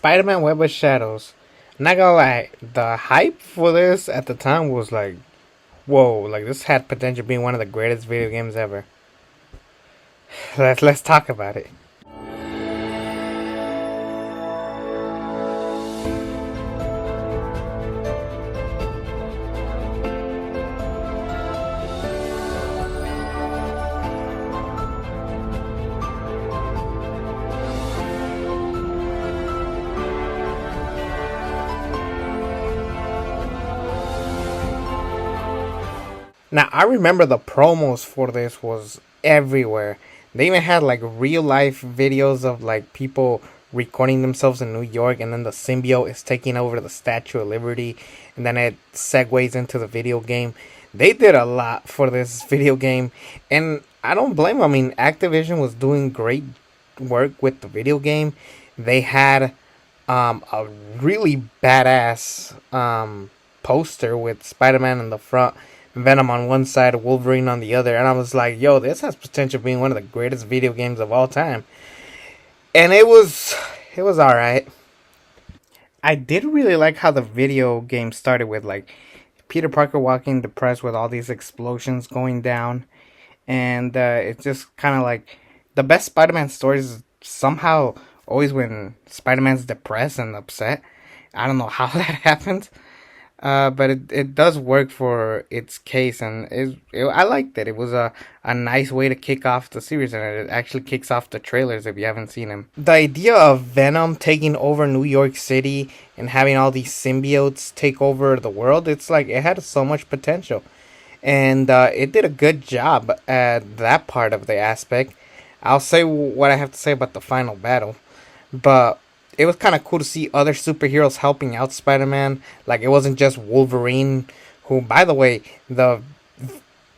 Spider-Man Web of Shadows. Not gonna lie, the hype for this at the time was like, whoa, like this had potential being one of the greatest video games ever. Let's talk about it. Now I remember the promos for this was everywhere. They even had like real life videos of like people recording themselves in New York, and then the symbiote is taking over the Statue of Liberty, and then it segues into the video game. They did a lot for this video game, and I don't blame them. I mean, Activision was doing great work with the video game. They had a really badass poster with Spider-Man in the front, Venom on one side, Wolverine on the other, and I was like, yo, this has potential being one of the greatest video games of all time. And it was alright. I did really like how the video game started with like Peter Parker walking depressed with all these explosions going down, and it's just kind of like the best Spider-Man stories somehow always when Spider-Man's depressed and upset. I don't know how that happens, but it does work for its case, and I liked it. It was a nice way to kick off the series, and it actually kicks off the trailers if you haven't seen them. The idea of Venom taking over New York City and having all these symbiotes take over the world, it's like it had so much potential, and it did a good job at that part of the aspect. I'll say what I have to say about the final battle, but it was kind of cool to see other superheroes helping out Spider-Man. Like, it wasn't just Wolverine, who, by the way, the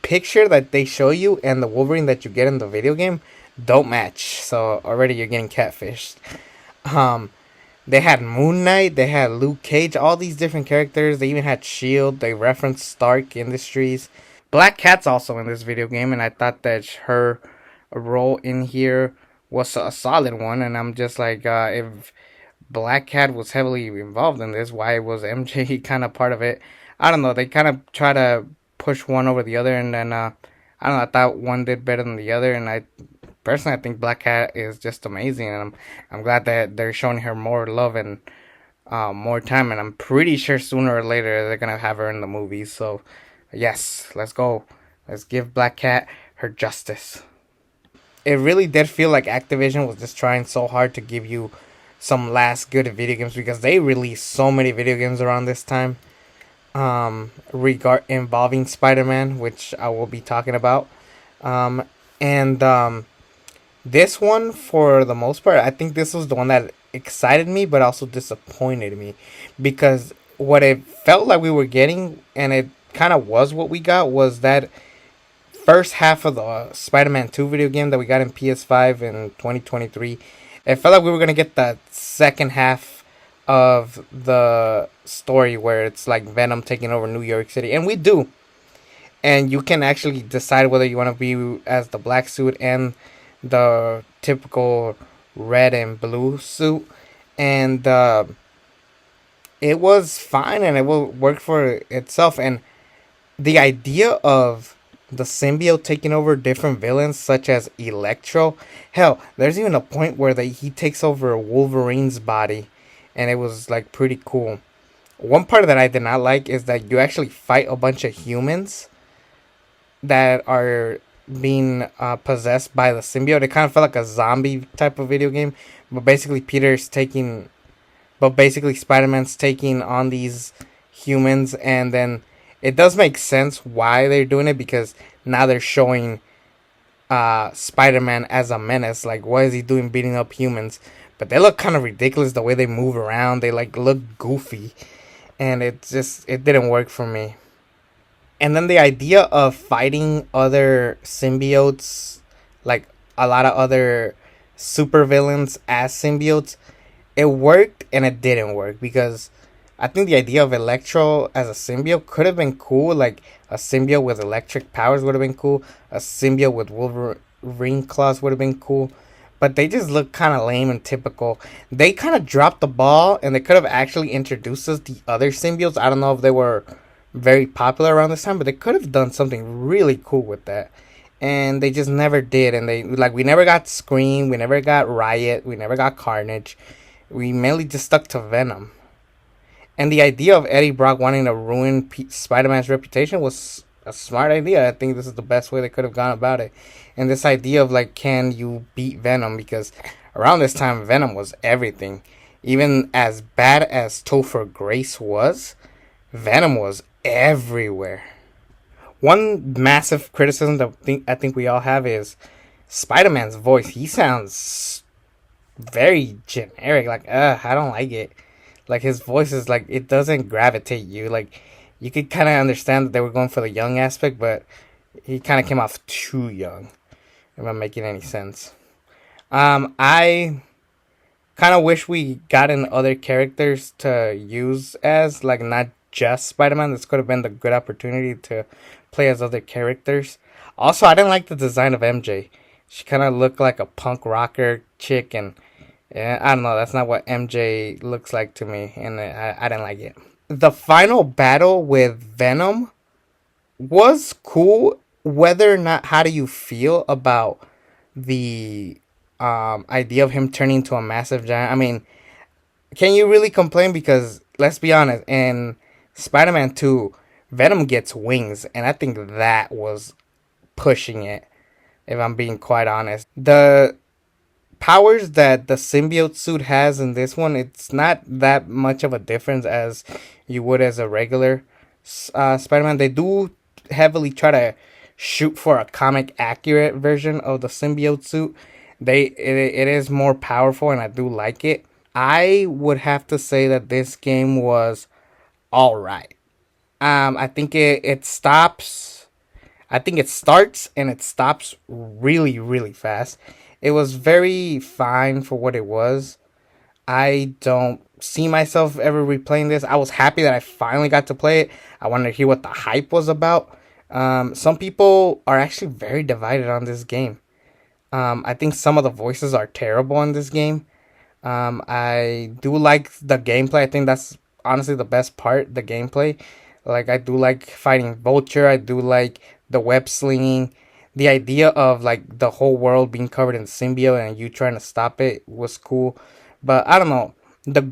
picture that they show you and the Wolverine that you get in the video game don't match. So already you're getting catfished. They had Moon Knight, they had Luke Cage, all these different characters. They even had S.H.I.E.L.D., they referenced Stark Industries. Black Cat's also in this video game, and I thought that her role in here was a solid one, and I'm just like, if Black Cat was heavily involved in this, why was MJ kind of part of it? I don't know. They kind of try to push one over the other, and then I don't know. I thought one did better than the other, and I personally I think Black Cat is just amazing, and I'm glad that they're showing her more love and more time, and I'm pretty sure sooner or later they're gonna have her in the movies. So yes, let's go. Let's give Black Cat her justice. It really did feel like Activision was just trying so hard to give you some last good video games, because they released so many video games around this time involving Spider-Man, which I will be talking about. And this one, for the most part, I think this was the one that excited me but also disappointed me, because what it felt like we were getting, and it kind of was what we got, was that first half of the Spider-Man 2 video game that we got in PS5 in 2023. It felt like we were going to get the second half of the story where it's like Venom taking over New York City. And we do. And you can actually decide whether you want to be as the black suit and the typical red and blue suit. And it was fine, and it will work for itself. And the idea of the symbiote taking over different villains such as Electro. Hell, there's even a point where he takes over Wolverine's body, and it was like pretty cool. One part that I did not like is that you actually fight a bunch of humans that are being possessed by the symbiote. It kind of felt like a zombie type of video game, but basically Spider-Man's taking on these humans, and then it does make sense why they're doing it, because now they're showing Spider-Man as a menace. Like, what is he doing beating up humans? But they look kind of ridiculous the way they move around. They like look goofy, and it didn't work for me. And then the idea of fighting other symbiotes, like a lot of other supervillains as symbiotes, it worked and it didn't work, because I think the idea of Electro as a symbiote could have been cool. Like, a symbiote with electric powers would have been cool. A symbiote with Wolverine claws would have been cool. but they just look kind of lame and typical. They kind of dropped the ball, and they could have actually introduced us the other symbiotes. I don't know if they were very popular around this time, but they could have done something really cool with that. And they just never did. And we never got Scream, we never got Riot, we never got Carnage. We mainly just stuck to Venom. And the idea of Eddie Brock wanting to ruin Spider-Man's reputation was a smart idea. I think this is the best way they could have gone about it. And this idea of like, can you beat Venom? Because around this time, Venom was everything. Even as bad as Topher Grace was, Venom was everywhere. One massive criticism that I think we all have is Spider-Man's voice. He sounds very generic. Like, I don't like it. Like, his voice is like, it doesn't gravitate you. Like, you could kind of understand that they were going for the young aspect, but he kind of came off too young, if I'm making any sense. I kind of wish we gotten other characters to use as, like, not just Spider-Man. This could have been the good opportunity to play as other characters. Also, I didn't like the design of MJ. She kind of looked like a punk rocker chick, and yeah, I don't know. That's not what MJ looks like to me, and I didn't like it. The final battle with Venom was cool. Whether or not, how do you feel about the idea of him turning into a massive giant? I mean, can you really complain? Because let's be honest, in Spider-Man 2, Venom gets wings, and I think that was pushing it, if I'm being quite honest. The powers that the symbiote suit has in this one, it's not that much of a difference as you would as a regular Spider-Man. They do heavily try to shoot for a comic accurate version of the symbiote suit. It is more powerful, and I do like it. I would have to say that this game was all right. I think it stops. I think it starts and it stops really, really fast. It was very fine for what it was. I don't see myself ever replaying this. I was happy that I finally got to play it. I wanted to hear what the hype was about. Some people are actually very divided on this game. I think some of the voices are terrible in this game. I do like the gameplay. I think that's honestly the best part, the gameplay. Like, I do like fighting Vulture. I do like the web slinging. The idea of like the whole world being covered in symbiote and you trying to stop it was cool. But I don't know. The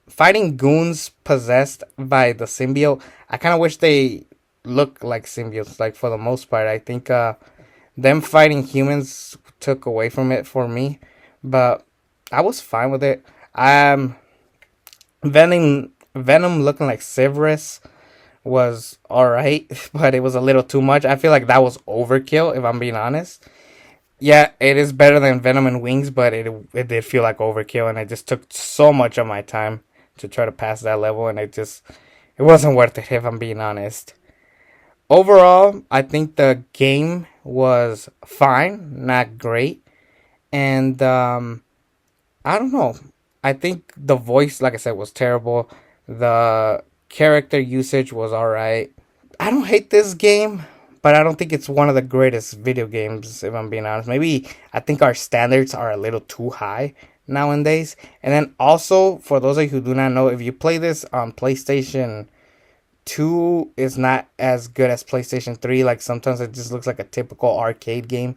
fighting goons possessed by the symbiote, I kind of wish they look like symbiotes. Like, for the most part, I think them fighting humans took away from it for me. But I was fine with it. Venom looking like Severus was alright, but it was a little too much. I feel like that was overkill, if I'm being honest. Yeah, it is better than Venom and Wings, but it did feel like overkill, and it just took so much of my time to try to pass that level, and it wasn't worth it, if I'm being honest. Overall, I think the game was fine, not great, and I don't know. I think the voice, like I said, was terrible. The character usage was alright. I don't hate this game, but I don't think it's one of the greatest video games, if I'm being honest. Maybe I think our standards are a little too high nowadays. And then also, for those of you who do not know, if you play this on PlayStation 2, it's not as good as PlayStation 3. Like, sometimes it just looks like a typical arcade game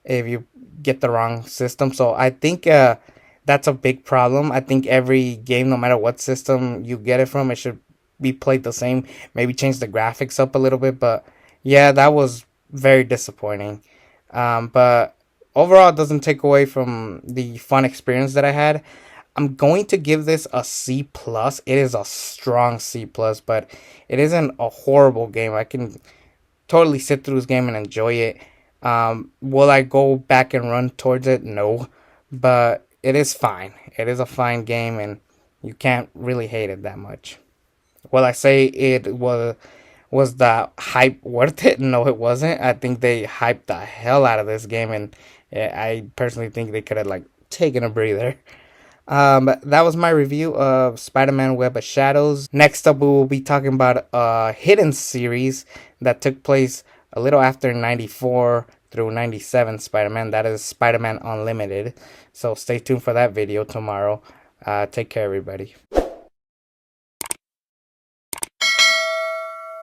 if you get the wrong system. So I think that's a big problem. I think every game, no matter what system you get it from, it should be played the same. Maybe change the graphics up a little bit, but yeah, that was very disappointing. But overall, it doesn't take away from the fun experience that I had. I'm going to give this a C plus. It is a strong C plus, but it isn't a horrible game. I can totally sit through this game and enjoy it. Will I go back and run towards it? No, but it is fine. It is a fine game, and you can't really hate it that much. Will I say it was the hype worth it? No, it wasn't. I think they hyped the hell out of this game, and I personally think they could have like taken a breather. That was my review of Spider-Man Web of Shadows. Next up, we will be talking about a hidden series that took place a little after 94, through 97 Spider-Man. That is Spider-Man Unlimited. So stay tuned for that video tomorrow. Take care, everybody.